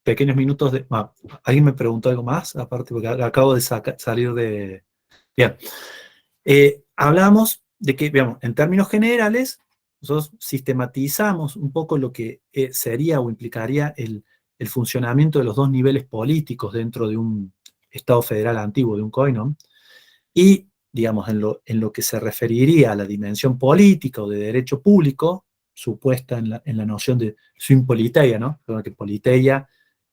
pequeños minutos de... ¿Alguien me preguntó algo más? Aparte, porque acabo de salir de... Bien. Hablamos de que, digamos, en términos generales, nosotros sistematizamos un poco lo que sería o implicaría el funcionamiento de los dos niveles políticos dentro de un Estado federal antiguo, de un koinon, y, digamos, en lo que se referiría a la dimensión política o de derecho público, supuesta en la noción de sympoliteia, ¿no? Que politeia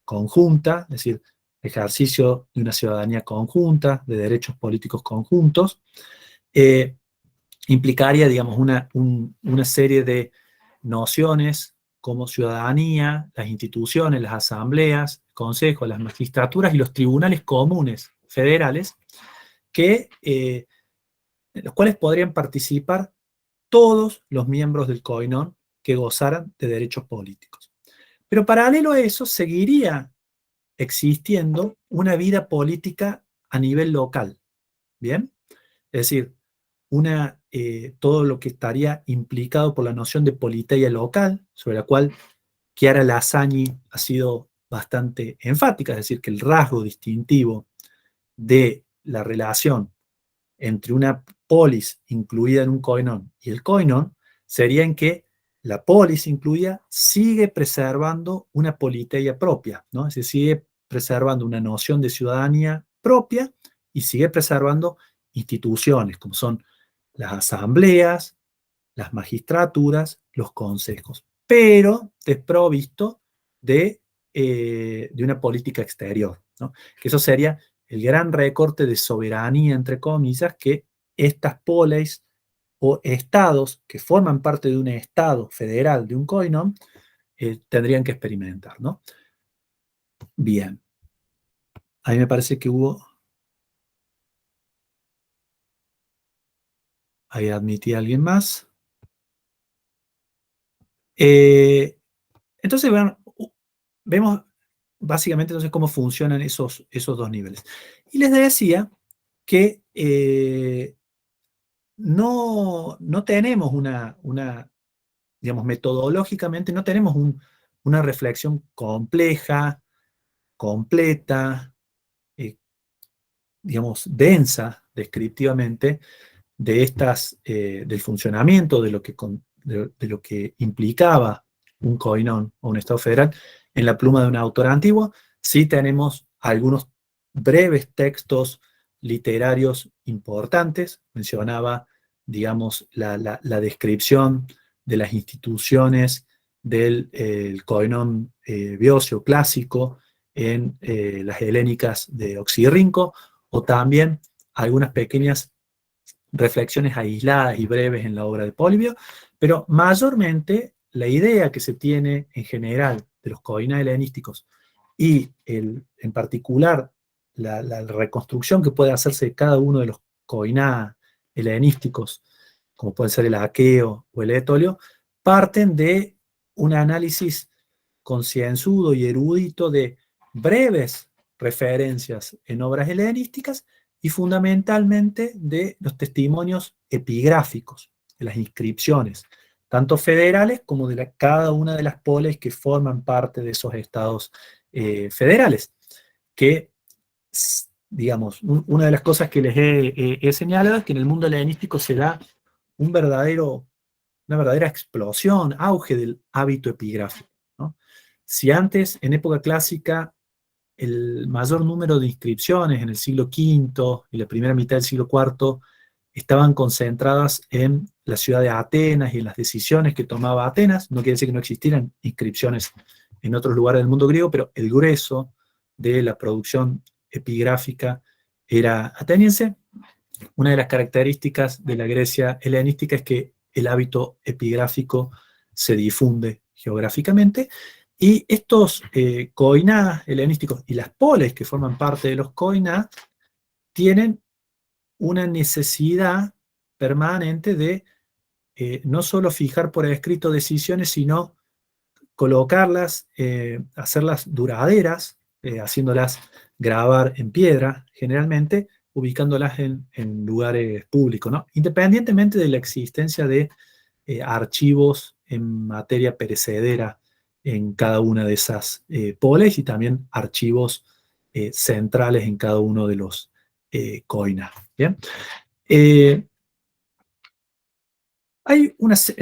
conjunta, es decir, ejercicio de una ciudadanía conjunta, de derechos políticos conjuntos, eh, implicaría, digamos, una serie de nociones como ciudadanía, las instituciones, las asambleas, consejos, las magistraturas y los tribunales comunes federales, en los cuales podrían participar todos los miembros del koinon que gozaran de derechos políticos. Pero paralelo a eso, seguiría existiendo una vida política a nivel local, ¿bien? Es decir, todo lo que estaría implicado por la noción de politeia local, sobre la cual Chiara Lassagni ha sido bastante enfática, es decir, que el rasgo distintivo de la relación entre una polis incluida en un koinon y el koinon sería en que la polis incluida sigue preservando una politeia propia, ¿no? Es decir, sigue preservando una noción de ciudadanía propia y sigue preservando instituciones como son las asambleas, las magistraturas, los consejos, pero desprovisto de una política exterior, ¿no? Que eso sería el gran recorte de soberanía, entre comillas, que estas polis o estados que forman parte de un estado federal, de un koinon, tendrían que experimentar, ¿no? Bien. Ahí me parece que hubo... Ahí admití a alguien más. Entonces, bueno, vemos básicamente entonces cómo funcionan esos dos niveles. Y les decía que no tenemos digamos, metodológicamente, no tenemos una reflexión compleja, completa, eh, digamos, densa, descriptivamente, del funcionamiento de lo que implicaba un koinon o un Estado federal en la pluma de un autor antiguo. Sí tenemos algunos breves textos literarios importantes. Mencionaba, digamos, la descripción de las instituciones del el koinon beocio clásico en las helénicas de Oxirrinco, o también algunas pequeñas reflexiones aisladas y breves en la obra de Polibio, pero mayormente la idea que se tiene en general de los koiná helenísticos y en particular la reconstrucción que puede hacerse de cada uno de los koiná helenísticos, como puede ser el aqueo o el etolio, parten de un análisis concienzudo y erudito de breves referencias en obras helenísticas y fundamentalmente de los testimonios epigráficos, de las inscripciones, tanto federales como de cada una de las polis que forman parte de esos estados federales, que, digamos, una de las cosas que les he señalado es que en el mundo helenístico se da una verdadera explosión, auge del hábito epigráfico, ¿no? Si antes, en época clásica, el mayor número de inscripciones en el siglo V y la primera mitad del siglo IV estaban concentradas en la ciudad de Atenas y en las decisiones que tomaba Atenas. No quiere decir que no existieran inscripciones en otros lugares del mundo griego, pero el grueso de la producción epigráfica era ateniense. Una de las características de la Grecia helenística es que el hábito epigráfico se difunde geográficamente, y estos koiná helenísticos y las polis que forman parte de los koiná tienen una necesidad permanente de no solo fijar por escrito decisiones, sino colocarlas, hacerlas duraderas, haciéndolas grabar en piedra, generalmente ubicándolas en lugares públicos, ¿no? Independientemente de la existencia de archivos en materia perecedera en cada una de esas polis y también archivos centrales en cada uno de los coinas. ¿Bien? Eh, entonces,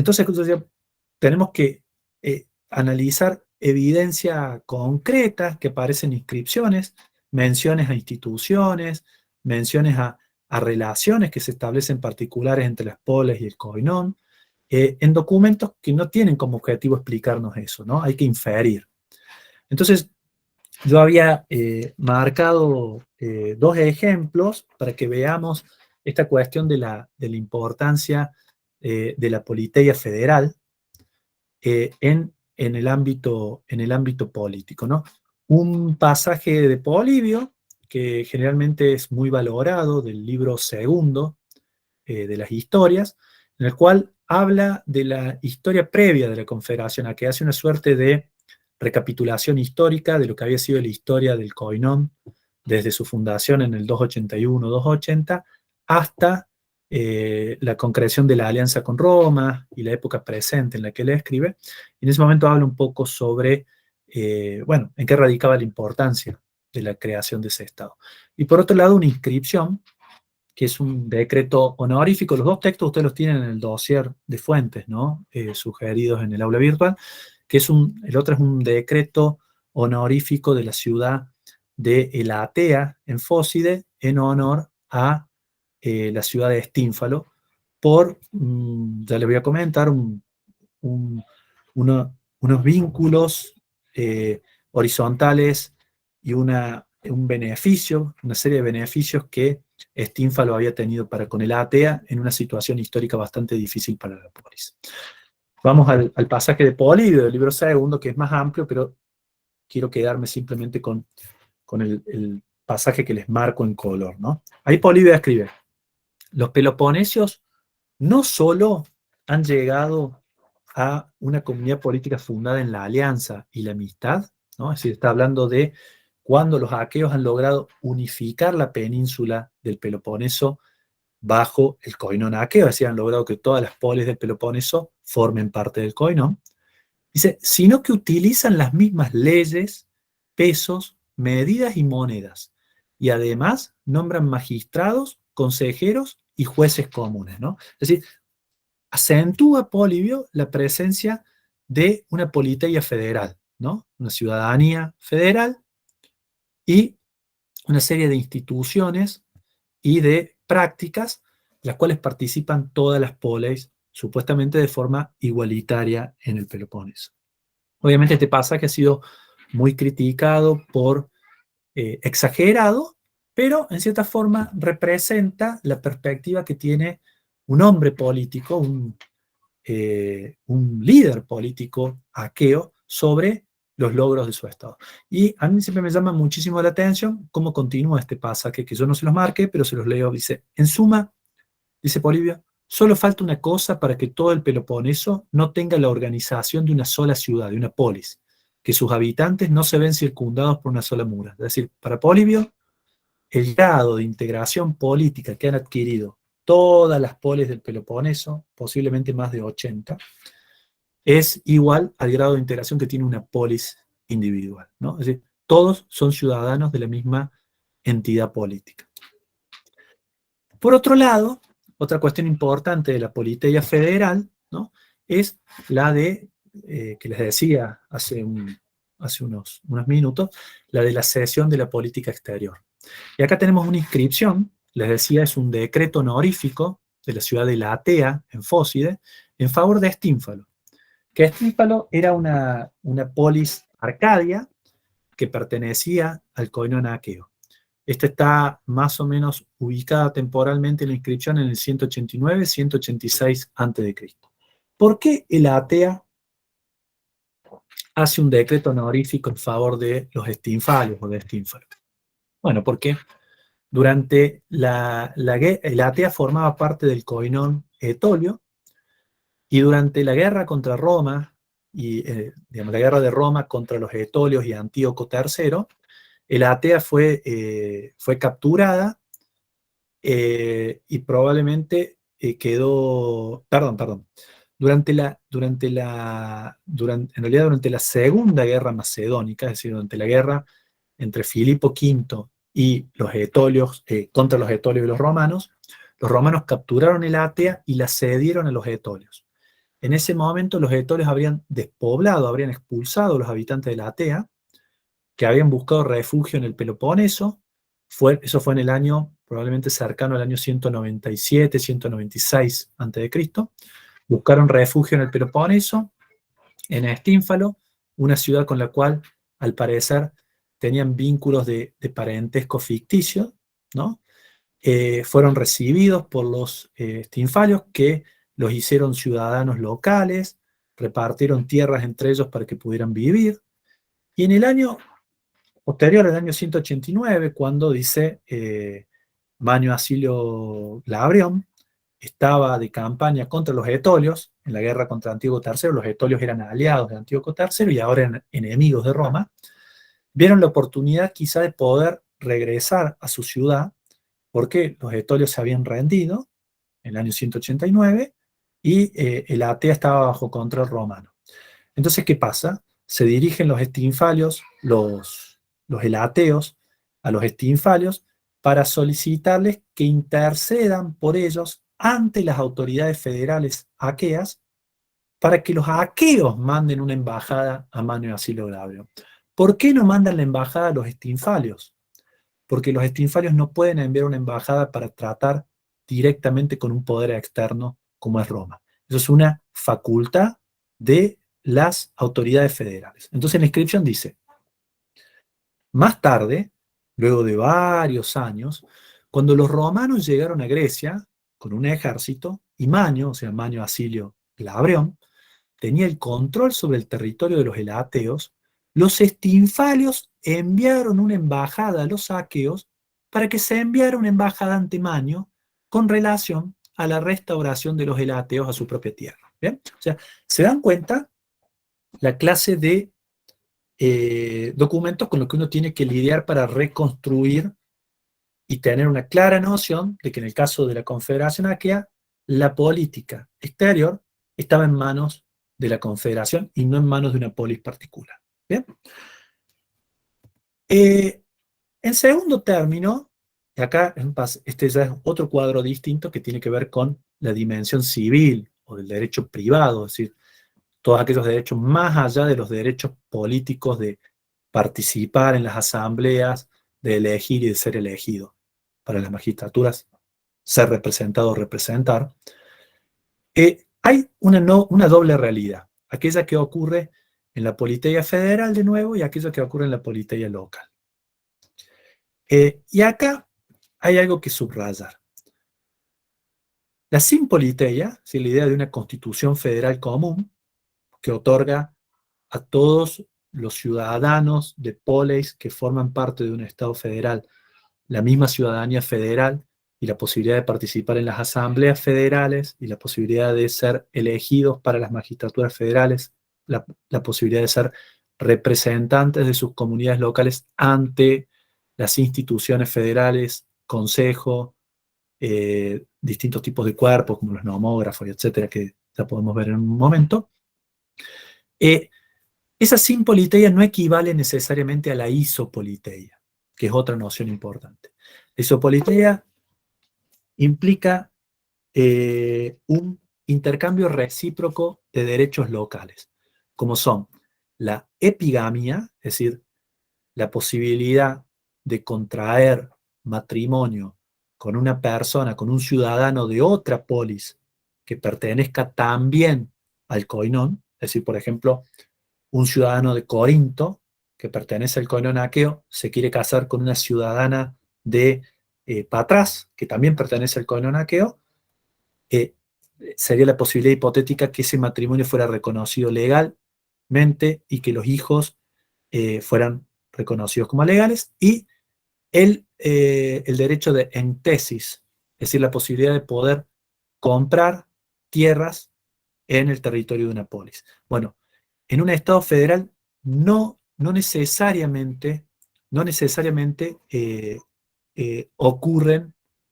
tenemos que analizar evidencia concreta que aparece en inscripciones, menciones a instituciones, menciones a relaciones que se establecen particulares entre las polis y el coinón, en documentos que no tienen como objetivo explicarnos eso, ¿no? Hay que inferir. Entonces, yo había marcado dos ejemplos para que veamos esta cuestión de la importancia de la politeia federal en el ámbito político, ¿no? Un pasaje de Polibio, que generalmente es muy valorado, del libro segundo de las historias, en el cual habla de la historia previa de la Confederación, a que hace una suerte de recapitulación histórica de lo que había sido la historia del Coinón desde su fundación en el 281-280 hasta la concreción de la alianza con Roma y la época presente en la que él escribe. Y en ese momento habla un poco sobre, bueno, en qué radicaba la importancia de la creación de ese Estado. Y por otro lado, una inscripción que es un decreto honorífico. Los dos textos ustedes los tienen en el dossier de fuentes, ¿no? Sugeridos en el aula virtual, que el otro es un decreto honorífico de la ciudad de Elatea, en Fócide, en honor a la ciudad de Estínfalo, ya les voy a comentar, un- unos vínculos horizontales y un beneficio, una serie de beneficios que Stínfalo había tenido para con el Atea en una situación histórica bastante difícil para la polis. Vamos al pasaje de Polibio, del libro segundo, que es más amplio, pero quiero quedarme simplemente con el pasaje que les marco en color, ¿no? Ahí Polibio escribe: los peloponesios no solo han llegado a una comunidad política fundada en la alianza y la amistad, ¿no? Es decir, está hablando de cuando los aqueos han logrado unificar la península del Peloponeso bajo el coinón aqueo, es decir, han logrado que todas las polis del Peloponeso formen parte del coinón. Dice, sino que utilizan las mismas leyes, pesos, medidas y monedas. Y además nombran magistrados, consejeros y jueces comunes, ¿no? Es decir, acentúa Polibio la presencia de una politeia federal, ¿no? Una ciudadanía federal y una serie de instituciones y de prácticas, las cuales participan todas las polis, supuestamente de forma igualitaria en el Peloponeso. Obviamente este pasaje ha sido muy criticado por exagerado, pero en cierta forma representa la perspectiva que tiene un hombre político, un líder político aqueo sobre los logros de su Estado. Y a mí siempre me llama muchísimo la atención cómo continúa este pasaje, que yo no se los marqué, pero se los leo. Dice, en suma, dice Polibio, solo falta una cosa para que todo el Peloponeso no tenga la organización de una sola ciudad, de una polis, que sus habitantes no se ven circundados por una sola muralla. Es decir, para Polibio, el grado de integración política que han adquirido todas las polis del Peloponeso, posiblemente más de 80, es igual al grado de integración que tiene una polis individual, ¿no? Es decir, todos son ciudadanos de la misma entidad política. Por otro lado, otra cuestión importante de la politeia federal, ¿no? Es la de, que les decía hace unos minutos, la de la cesión de la política exterior. Y acá tenemos una inscripción, les decía, es un decreto honorífico de la ciudad de La Atea, en Fócide, en favor de Estínfalo. Que Estínfalo era una polis arcadia que pertenecía al coinón aqueo. Esta está más o menos ubicada temporalmente en la inscripción en el 189-186 a.C. ¿Por qué el Atea hace un decreto honorífico en favor de los estinfalios o de Estínfalo? Bueno, porque durante el Atea formaba parte del coinón etolio, y durante la guerra contra Roma, digamos, la guerra de Roma contra los etolios y Antíoco III, el Atea fue capturada y probablemente quedó, perdón, en realidad durante la Segunda Guerra Macedónica, es decir, durante la guerra entre Filipo V y los etolios, contra los etolios y los romanos capturaron el Atea y la cedieron a los etolios. En ese momento los etolios habrían despoblado, habrían expulsado a los habitantes de la Atea, que habían buscado refugio en el Peloponeso. Eso fue en el año probablemente cercano al año 197, 196 a.C. Buscaron refugio en el Peloponeso, en Estínfalo, una ciudad con la cual, al parecer, tenían vínculos de parentesco ficticio, ¿no? Fueron recibidos por los estinfalios, que los hicieron ciudadanos locales, repartieron tierras entre ellos para que pudieran vivir. Y en el año posterior, al año 189, cuando dice Manio Acilio Labrión, estaba de campaña contra los etolios, en la guerra contra Antíoco III, los etolios eran aliados de Antíoco III y ahora eran enemigos de Roma, vieron la oportunidad quizá de poder regresar a su ciudad, porque los etolios se habían rendido en el año 189 y el Atea estaba bajo control romano. Entonces, ¿qué pasa? Se dirigen los estinfalios, los elateos, a los estinfalios para solicitarles que intercedan por ellos ante las autoridades federales aqueas, para que los aqueos manden una embajada a Manio Acilio Gabrio. ¿Por qué no mandan la embajada a los estinfalios? Porque los estinfalios no pueden enviar una embajada para tratar directamente con un poder externo como es Roma. Eso es una facultad de las autoridades federales. Entonces la inscripción dice: más tarde, luego de varios años, cuando los romanos llegaron a Grecia con un ejército, y Manio, o sea, Manio Acilio Glabrión, tenía el control sobre el territorio de los elateos, los estinfalios enviaron una embajada a los aqueos para que se enviara una embajada ante Manio con relación a la restauración de los elateos a su propia tierra. ¿Bien? O sea, se dan cuenta la clase de documentos con los que uno tiene que lidiar para reconstruir y tener una clara noción de que en el caso de la Confederación Aquea, la política exterior estaba en manos de la Confederación y no en manos de una polis particular. ¿Bien? En segundo término, y acá este ya es otro cuadro distinto que tiene que ver con la dimensión civil o del derecho privado, es decir, todos aquellos derechos más allá de los derechos políticos de participar en las asambleas, de elegir y de ser elegido. Para las magistraturas, ser representado o representar. Hay una doble realidad, aquella que ocurre en la politeia federal de nuevo y aquella que ocurre en la politeia local. Y acá hay algo que subrayar. La simpoliteia, es la idea de una constitución federal común que otorga a todos los ciudadanos de polis que forman parte de un Estado federal la misma ciudadanía federal y la posibilidad de participar en las asambleas federales y la posibilidad de ser elegidos para las magistraturas federales, la posibilidad de ser representantes de sus comunidades locales ante las instituciones federales, consejo, distintos tipos de cuerpos como los nomógrafos, etcétera, que ya podemos ver en un momento. Esa simpoliteia no equivale necesariamente a la isopoliteia, que es otra noción importante. La isopoliteia implica un intercambio recíproco de derechos locales, como son la epigamia, es decir, la posibilidad de contraer matrimonio con una persona, con un ciudadano de otra polis que pertenezca también al koinón, es decir, por ejemplo, un ciudadano de Corinto que pertenece al koinón aqueo se quiere casar con una ciudadana de Patras, que también pertenece al koinón aqueo, sería la posibilidad hipotética que ese matrimonio fuera reconocido legalmente y que los hijos fueran reconocidos como legales, y el derecho de entesis, es decir, la posibilidad de poder comprar tierras en el territorio de una polis. Bueno, en un Estado federal no necesariamente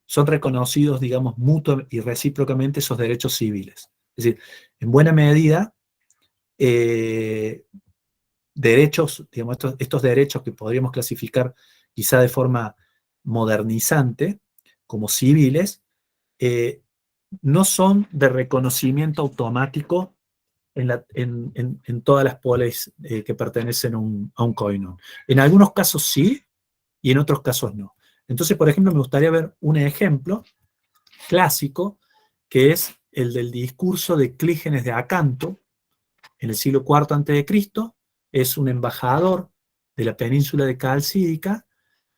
son reconocidos, digamos, mutua y recíprocamente esos derechos civiles. Es decir, en buena medida, derechos, digamos, estos derechos que podríamos clasificar quizá de forma modernizante, como civiles, no son de reconocimiento automático en todas las polis que pertenecen a un koinon. En algunos casos sí, y en otros casos no. Entonces, por ejemplo, me gustaría ver un ejemplo clásico, que es el del discurso de Clígenes de Acanto, en el siglo IV a.C., es un embajador de la península de Calcídica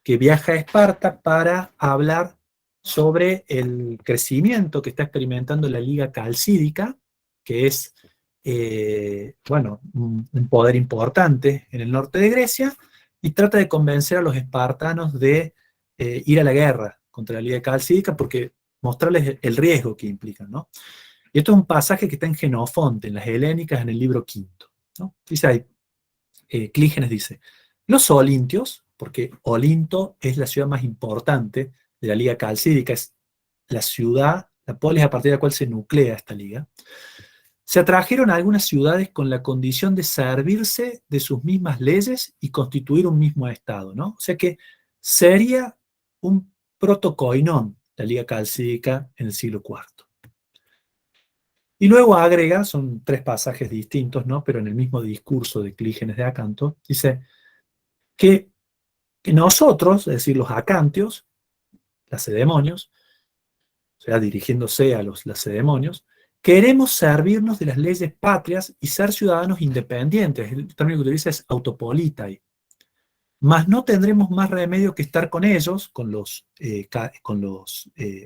que viaja a Esparta para hablar sobre el crecimiento que está experimentando la Liga Calcídica, que es, bueno, un poder importante en el norte de Grecia, y trata de convencer a los espartanos de ir a la guerra contra la Liga Calcídica, porque mostrarles el riesgo que implica, ¿no? Y esto es un pasaje que está en Genofonte, en las Helénicas, en el libro quinto, ¿no? Dice ahí, Clígenes dice, los olintios, porque Olinto es la ciudad más importante de la Liga Calcídica, es la ciudad, la polis a partir de la cual se nuclea esta liga, se atrajeron a algunas ciudades con la condición de servirse de sus mismas leyes y constituir un mismo estado, ¿no? O sea que sería un protocoinón la Liga Calcídica en el siglo IV. Y luego agrega, son tres pasajes distintos, ¿no? Pero en el mismo discurso de Clígenes de Acanto, dice que nosotros, es decir, los acantios, lacedemonios, o sea, dirigiéndose a los lacedemonios, queremos servirnos de las leyes patrias y ser ciudadanos independientes. El término que utiliza es autopolitai. Mas no tendremos más remedio que estar con ellos, con los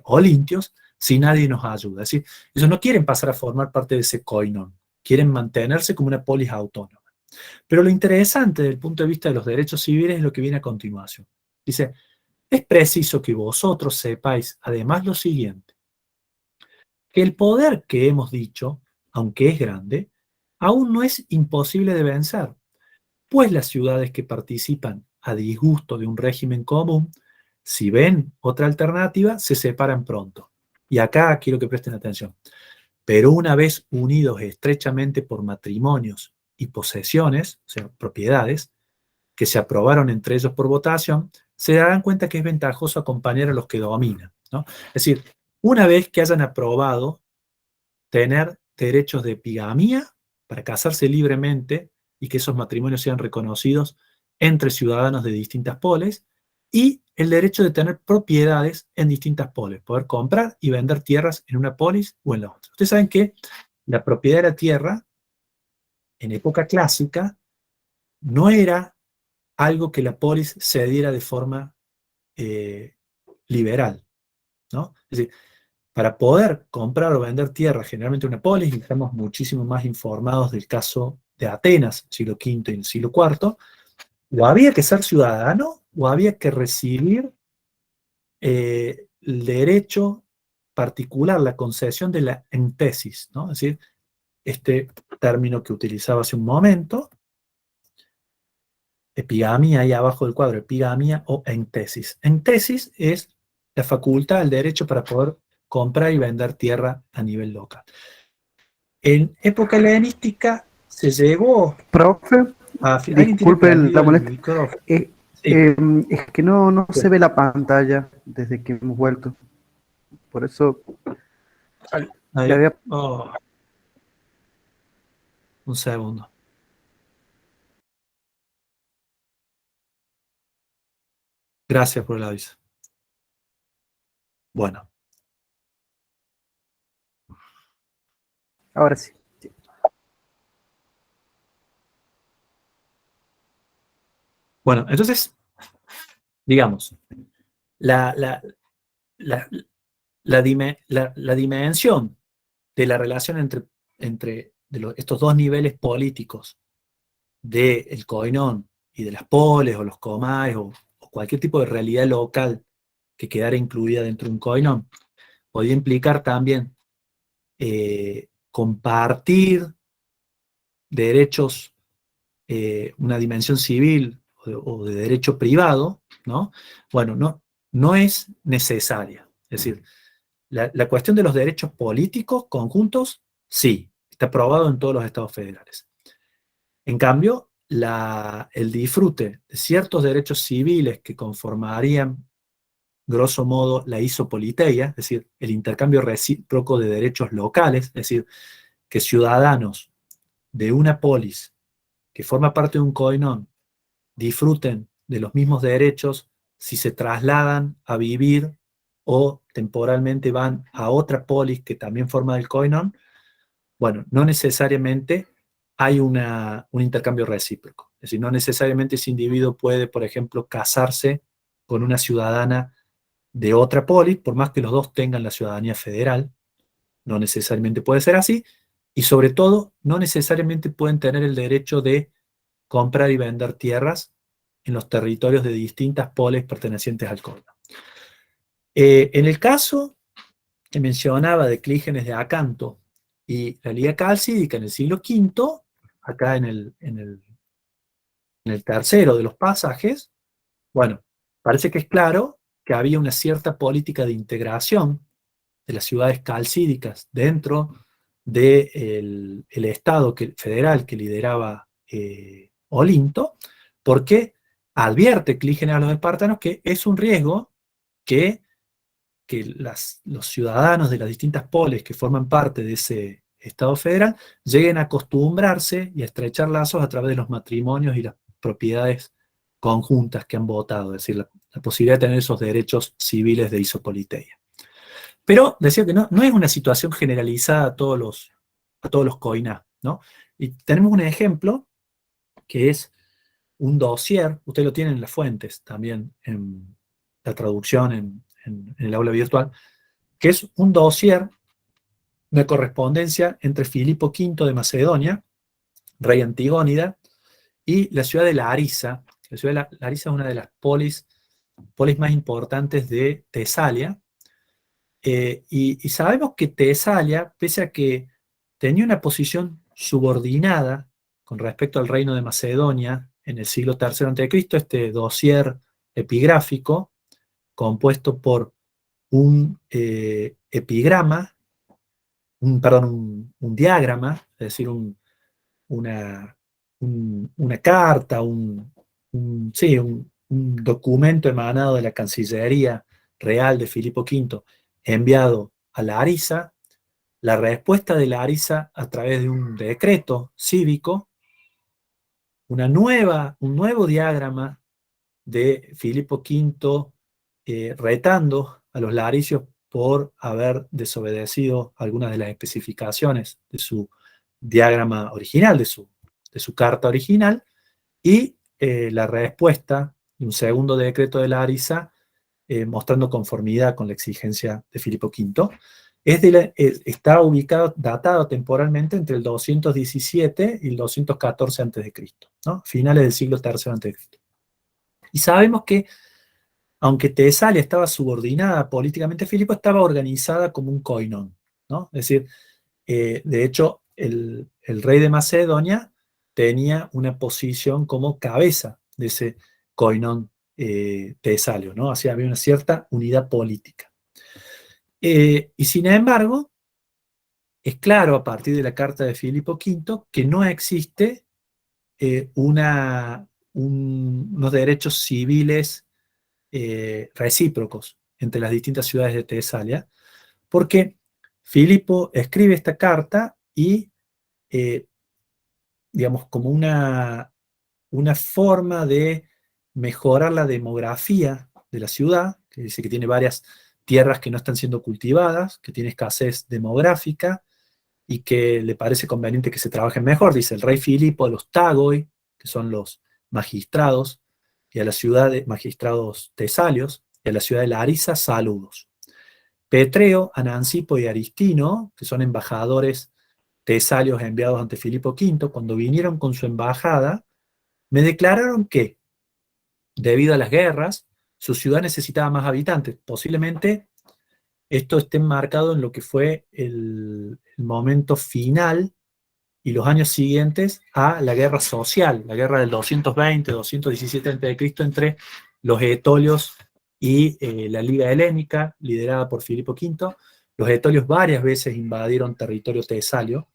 olintios, si nadie nos ayuda. Es decir, ellos no quieren pasar a formar parte de ese koinon, quieren mantenerse como una polis autónoma. Pero lo interesante desde el punto de vista de los derechos civiles es lo que viene a continuación. Dice, es preciso que vosotros sepáis, además, lo siguiente, que el poder que hemos dicho, aunque es grande, aún no es imposible de vencer, pues las ciudades que participan a disgusto de un régimen común, si ven otra alternativa, se separan pronto. Y acá quiero que presten atención. Pero una vez unidos estrechamente por matrimonios y posesiones, o sea, propiedades, que se aprobaron entre ellos por votación, se darán cuenta que es ventajoso acompañar a los que dominan, ¿no? Es decir, una vez que hayan aprobado tener derechos de epigamía para casarse libremente y que esos matrimonios sean reconocidos entre ciudadanos de distintas polis, y el derecho de tener propiedades en distintas polis, poder comprar y vender tierras en una polis o en la otra. Ustedes saben que la propiedad de la tierra, en época clásica, no era algo que la polis cediera de forma eh, liberal, ¿no? Es decir, para poder comprar o vender tierra, generalmente una polis, y estamos muchísimo más informados del caso de Atenas, siglo V y el siglo IV, o había que ser ciudadano o había que recibir el derecho particular, la concesión de la entesis, ¿no? Es decir, este término que utilizaba hace un momento, epigamia, ahí abajo del cuadro, epigamia o entesis. Entesis es la facultad, el derecho para poder comprar y vender tierra a nivel local. En época helenística se llegó Profe, a... ¿Alguien tiene disculpe la prendido el molestia. micrófono? Eh, Sí. es que no Sí. se ve la pantalla desde que hemos vuelto. Por eso le Ahí. había... Oh, un segundo. Gracias por el aviso. Bueno, Ahora sí. bueno, entonces, digamos, la, la, la, la dimensión de la relación entre estos dos niveles políticos del koinón y de las polis o los comaes o cualquier tipo de realidad local que quedara incluida dentro de un koinón, podía implicar también compartir derechos, una dimensión civil o de derecho privado, ¿no? Bueno, no es necesaria. Es decir, la cuestión de los derechos políticos conjuntos, sí, Está aprobado en todos los estados federales. En cambio, el disfrute de ciertos derechos civiles que conformarían, grosso modo, la isopoliteia, es decir, el intercambio recíproco de derechos locales, es decir, que ciudadanos de una polis que forma parte de un coinón disfruten de los mismos derechos si se trasladan a vivir o temporalmente van a otra polis que también forma del coinón. Bueno, no necesariamente hay un intercambio recíproco. Es decir, no necesariamente ese individuo puede, por ejemplo, casarse con una ciudadana de otra polis, por más que los dos tengan la ciudadanía federal. No necesariamente puede ser así. Y sobre todo, no necesariamente pueden tener el derecho de comprar y vender tierras en los territorios de distintas polis pertenecientes al coinón. En el caso que mencionaba de Clígenes de Acanto y la Liga Calcídica en el siglo V, acá en el tercero de los pasajes, bueno, parece que es claro que había una cierta política de integración de las ciudades calcídicas dentro del Estado federal que lideraba Olinto, porque advierte Clígenes a los espartanos que es un riesgo que los ciudadanos de las distintas polis que forman parte de ese Estado federal lleguen a acostumbrarse y a estrechar lazos a través de los matrimonios y las propiedades conjuntas que han votado, es decir, la posibilidad de tener esos derechos civiles de isopoliteia. Pero decía que no es una situación generalizada a todos los coinás, ¿no? Y tenemos un ejemplo que es un dossier, usted lo tiene en las fuentes también, en la traducción en el aula virtual, que es un dossier de correspondencia entre Filipo V de Macedonia, rey Antigónida, y la ciudad de Larisa. La ciudad de Larisa es una de las polis más importantes de Tesalia, y sabemos que Tesalia, pese a que tenía una posición subordinada con respecto al reino de Macedonia en el siglo III a.C., este dossier epigráfico, compuesto por un epigrama, un diagrama, es decir, una, una carta, sí, un documento emanado de la Cancillería Real de Filipo V, enviado a Larisa, la respuesta de Larisa a través de un decreto cívico, un nuevo diagrama de Filipo V retando a los laricios por haber desobedecido algunas de las especificaciones de su diagrama original, de su carta original, y la respuesta de un segundo decreto de Larisa mostrando conformidad con la exigencia de Filipo V. Está ubicado, datado temporalmente entre el 217 y el 214 a.C., ¿no? Finales del siglo III a.C. Y sabemos que, aunque Tesalia estaba subordinada políticamente a Filipo, estaba organizada como un koinón, ¿no? Es decir, de hecho, el rey de Macedonia tenía una posición como cabeza de ese koinón tesalio, ¿no? Así había una cierta unidad política. Y sin embargo, es claro a partir de la carta de Filipo V que no existe unos derechos civiles recíprocos entre las distintas ciudades de Tesalia, porque Filipo escribe esta carta y, digamos, como una forma de mejorar la demografía de la ciudad, que dice que tiene varias tierras que no están siendo cultivadas, que tiene escasez demográfica y que le parece conveniente que se trabajen mejor, dice el rey Filipo a los Tagoi, que son los magistrados, y a la ciudad de magistrados tesalios, y a la ciudad de Larisa, saludos. Petreo, Anancipo y Aristino, que son embajadores tesalios enviados ante Filipo V, cuando vinieron con su embajada, me declararon que, debido a las guerras, su ciudad necesitaba más habitantes. Posiblemente esto esté enmarcado en lo que fue el momento final y los años siguientes a la guerra social, la guerra del 220-217 a.C. entre los etolios y la Liga Helénica, liderada por Filipo V. Los etolios varias veces invadieron territorio tesalio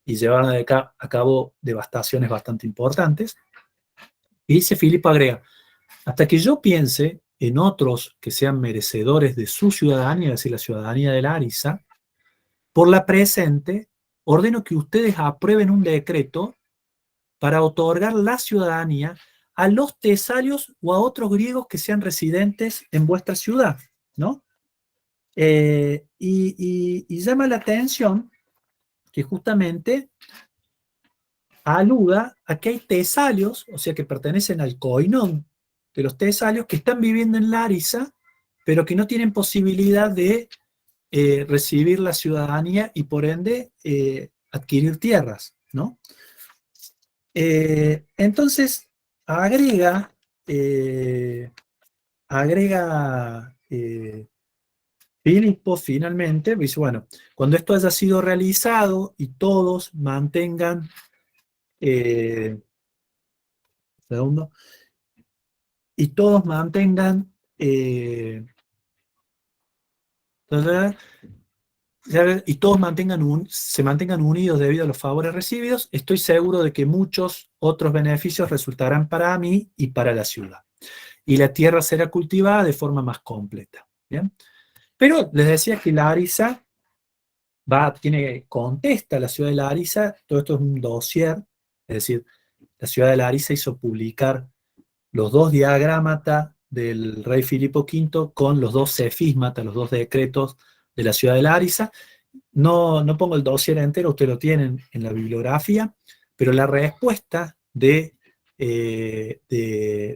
y llevaron a cabo devastaciones bastante importantes. Y dice Filipo, agrega, hasta que yo piense en otros que sean merecedores de su ciudadanía, es decir, la ciudadanía de Larisa, por la presente, ordeno que ustedes aprueben un decreto para otorgar la ciudadanía a los tesalios o a otros griegos que sean residentes en vuestra ciudad, ¿no? Y llama la atención que justamente aluda a que hay tesalios, o sea, que pertenecen al koinón de los tesalios, que están viviendo en Larisa, pero que no tienen posibilidad de recibir la ciudadanía y por ende adquirir tierras, ¿no? Entonces, agrega, eh, agrega Filipo finalmente, dice, bueno, cuando esto haya sido realizado y todos mantengan, segundo, y todos mantengan, y todos se mantengan unidos debido a los favores recibidos, estoy seguro de que muchos otros beneficios resultarán para mí y para la ciudad. Y la tierra será cultivada de forma más completa. ¿Bien? Pero les decía que Larisa contesta la ciudad de Larisa, todo esto es un dossier, es decir, la ciudad de Larisa hizo publicar los dos diagrámatas del rey Filipo V con los dos sefismatas, los dos decretos de la ciudad de Larisa. No pongo el dossier entero, ustedes lo tienen en la bibliografía, pero la respuesta de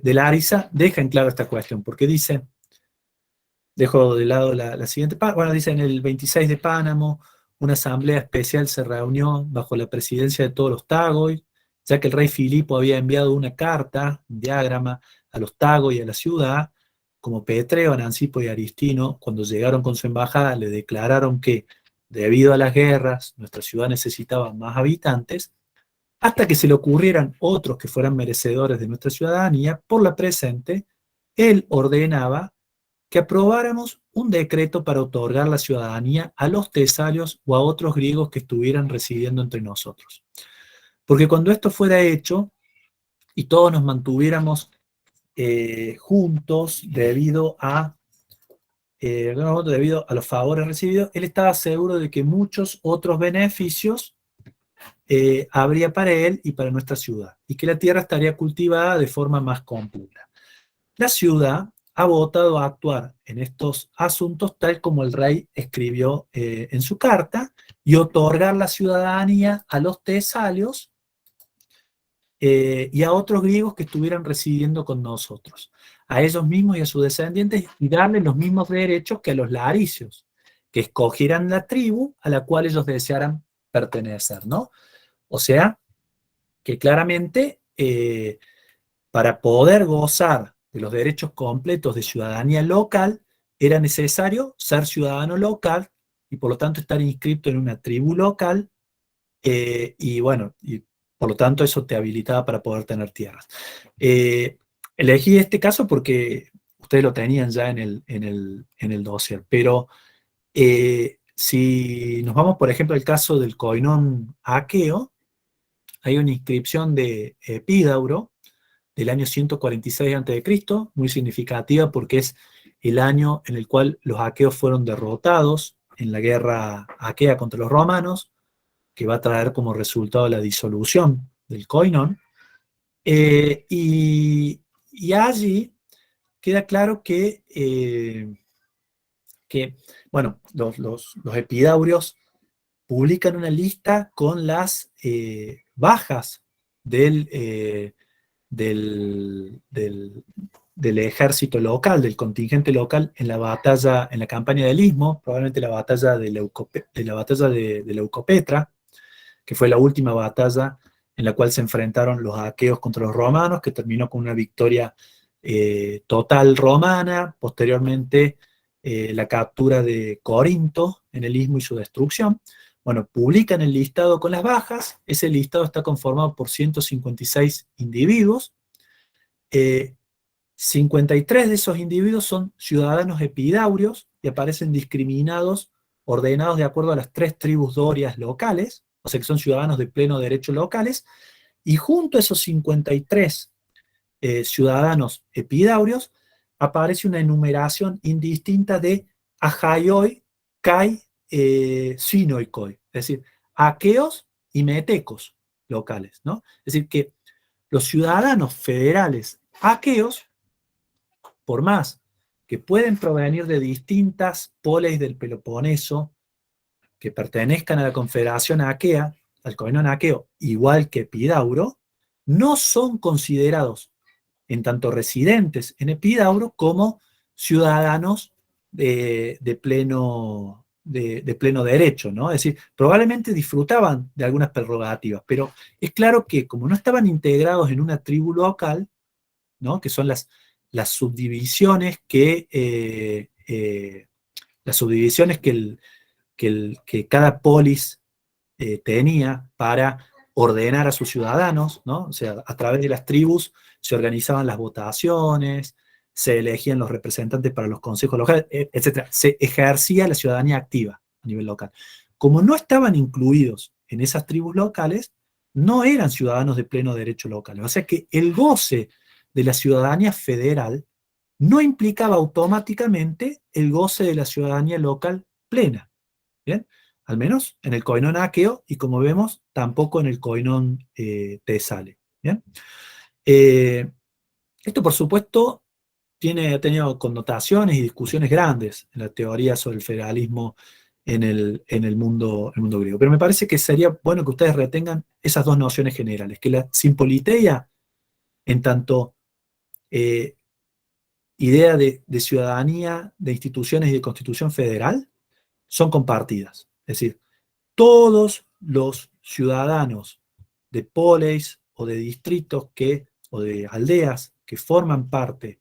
Larisa deja en claro esta cuestión, porque dice, dejo de lado la siguiente parte, bueno, dice en el 26 de Pánamo, una asamblea especial se reunió bajo la presidencia de todos los Tagoi, ya que el rey Filipo había enviado una carta, un diagrama, a los Tagoi y a la ciudad, como Petreo, Anancipo y Aristino, cuando llegaron con su embajada, le declararon que, debido a las guerras, nuestra ciudad necesitaba más habitantes, hasta que se le ocurrieran otros que fueran merecedores de nuestra ciudadanía, por la presente, él ordenaba que aprobáramos un decreto para otorgar la ciudadanía a los tesalios o a otros griegos que estuvieran residiendo entre nosotros. Porque cuando esto fuera hecho y todos nos mantuviéramos juntos debido a los favores recibidos, él estaba seguro de que muchos otros beneficios habría para él y para nuestra ciudad, y que la tierra estaría cultivada de forma más completa. La ciudad ha votado a actuar en estos asuntos tal como el rey escribió en su carta y otorgar la ciudadanía a los tesalios y a otros griegos que estuvieran residiendo con nosotros, a ellos mismos y a sus descendientes, y darles los mismos derechos que a los laricios, que escogieran la tribu a la cual ellos desearan pertenecer, ¿no? O sea, que claramente para poder gozar de los derechos completos de ciudadanía local, era necesario ser ciudadano local y por lo tanto estar inscrito en una tribu local, y bueno, y por lo tanto eso te habilitaba para poder tener tierras. Elegí este caso porque ustedes lo tenían ya en el dossier, pero si nos vamos, por ejemplo, al caso del Koinón aqueo, hay una inscripción de Epídauro del año 146 a.C., muy significativa porque es el año en el cual los aqueos fueron derrotados en la guerra aquea contra los romanos, que va a traer como resultado la disolución del Koinón. Y allí queda claro que bueno, los epidaurios publican una lista con las bajas del ejército local, del contingente local en la campaña del Istmo, probablemente la batalla de Leucopetra, que fue la última batalla en la cual se enfrentaron los aqueos contra los romanos, que terminó con una victoria total romana, posteriormente la captura de Corinto en el Istmo y su destrucción. Bueno, publican el listado con las bajas, ese listado está conformado por 156 individuos, 53 de esos individuos son ciudadanos epidaurios y aparecen discriminados, ordenados de acuerdo a las 3 tribus dorias locales, o sea que son ciudadanos de pleno derecho locales, y junto a esos 53 ciudadanos epidaurios, aparece una enumeración indistinta de Ajaioi, Kai, Sinoikoi, es decir, aqueos y metecos locales, ¿no? Es decir, que los ciudadanos federales aqueos, por más que pueden provenir de distintas polis del Peloponeso, que pertenezcan a la Confederación Aquea, al Covenón Aqueo, igual que Epidauro, no son considerados en tanto residentes en Epidauro como ciudadanos de pleno derecho, ¿no? Es decir, probablemente disfrutaban de algunas prerrogativas, pero es claro que como no estaban integrados en una tribu local, ¿no? Que son las subdivisiones las subdivisiones que cada polis tenía para ordenar a sus ciudadanos, ¿no? O sea, a través de las tribus se organizaban las votaciones, se elegían los representantes para los consejos locales, etc. Se ejercía la ciudadanía activa a nivel local. Como no estaban incluidos en esas tribus locales, no eran ciudadanos de pleno derecho local. O sea que el goce de la ciudadanía federal no implicaba automáticamente el goce de la ciudadanía local plena. ¿Bien? Al menos en el coinón aqueo y como vemos, tampoco en el coinón tesale. ¿Bien? Eh, Esto, por supuesto, ha tenido connotaciones y discusiones grandes en la teoría sobre el federalismo en el mundo griego. Pero me parece que sería bueno que ustedes retengan esas dos nociones generales, que la simpoliteia, en tanto eh, idea de ciudadanía, de instituciones y de constitución federal, son compartidas. Es decir, todos los ciudadanos de poleis o de distritos o de aldeas que forman parte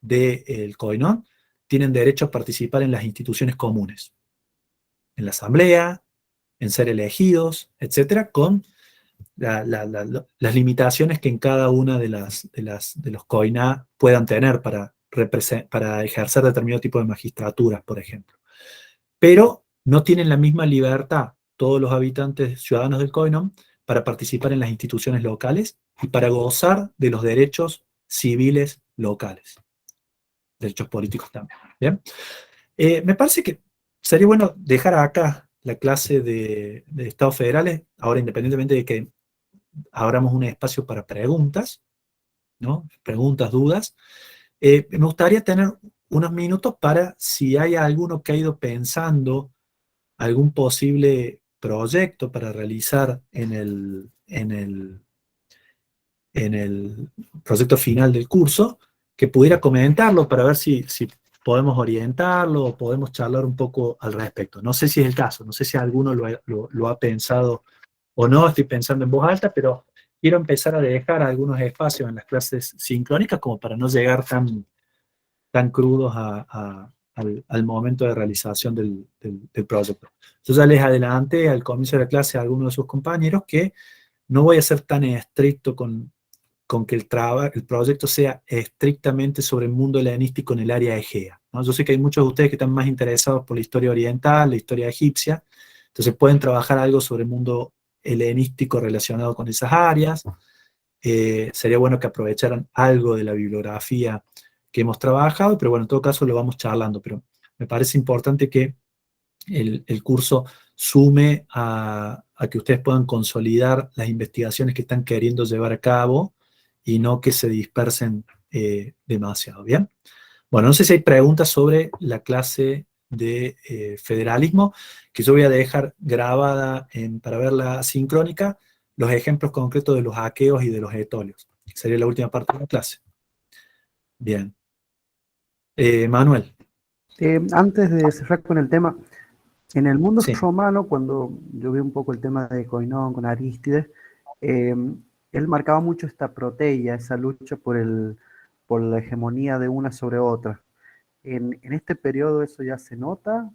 del Coinón tienen derecho a participar en las instituciones comunes, en la asamblea, en ser elegidos, etcétera, con las limitaciones que en cada una de los COINA puedan tener para ejercer determinado tipo de magistraturas, por ejemplo. Pero no tienen la misma libertad todos los habitantes ciudadanos del COINOM para participar en las instituciones locales y para gozar de los derechos civiles locales, derechos políticos también. ¿Bien? Me parece que sería bueno dejar acá la clase de estados federales, ahora independientemente de que abramos un espacio para preguntas, ¿no? Preguntas, dudas. Me gustaría tener unos minutos para si hay alguno que ha ido pensando algún posible proyecto para realizar en el proyecto final del curso, que pudiera comentarlo para ver si podemos orientarlo o podemos charlar un poco al respecto. No sé si es el caso, no sé si alguno lo ha pensado o no, estoy pensando en voz alta, pero quiero empezar a dejar algunos espacios en las clases sincrónicas como para no llegar tan crudos al momento de realización del proyecto. Yo ya les adelanté al comienzo de la clase a algunos de sus compañeros que no voy a ser tan estricto con que el proyecto sea estrictamente sobre el mundo helenístico en el área egea, ¿no? Yo sé que hay muchos de ustedes que están más interesados por la historia oriental, la historia egipcia, entonces pueden trabajar algo sobre el mundo helenístico relacionado con esas áreas. Sería bueno que aprovecharan algo de la bibliografía que hemos trabajado, pero bueno, en todo caso lo vamos charlando, pero me parece importante que el curso sume a que ustedes puedan consolidar las investigaciones que están queriendo llevar a cabo y no que se dispersen demasiado, ¿bien? Bueno, no sé si hay preguntas sobre la clase de federalismo, que yo voy a dejar grabada para verla sincrónica, los ejemplos concretos de los aqueos y de los etolios. Sería la última parte de la clase. Bien. Manuel. Antes de cerrar con el tema, en el mundo Sí, romano, cuando yo vi un poco el tema de Coinón con Arístides, eh, él marcaba mucho esta proteia, esa lucha por la hegemonía de una sobre otra. En este periodo eso ya se nota,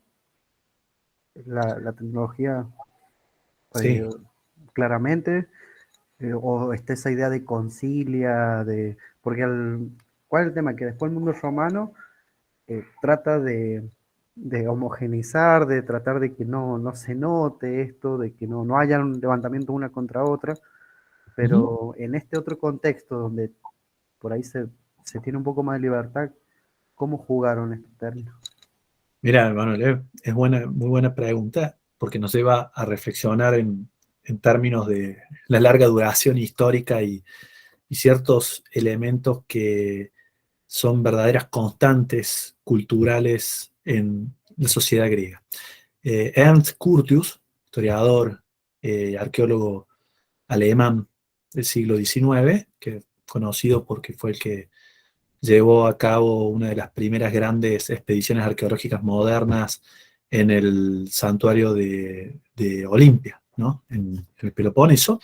la tecnología sí. eh, claramente, o está esa idea de concilia, porque ¿cuál es el tema? Que después el mundo romano trata de homogeneizar, de tratar de que no se note esto, de que no haya un levantamiento una contra otra, Ujú. pero en este otro contexto donde por ahí se tiene un poco más de libertad, ¿cómo jugaron estos términos? Mira, Manuel, es muy buena pregunta, porque nos lleva a reflexionar en términos de la larga duración histórica y ciertos elementos que son verdaderas constantes culturales en la sociedad griega. Ernst Curtius, historiador, arqueólogo alemán del siglo XIX, que conocido porque fue el que llevó a cabo una de las primeras grandes expediciones arqueológicas modernas en el santuario de Olimpia, ¿no? En el Peloponeso.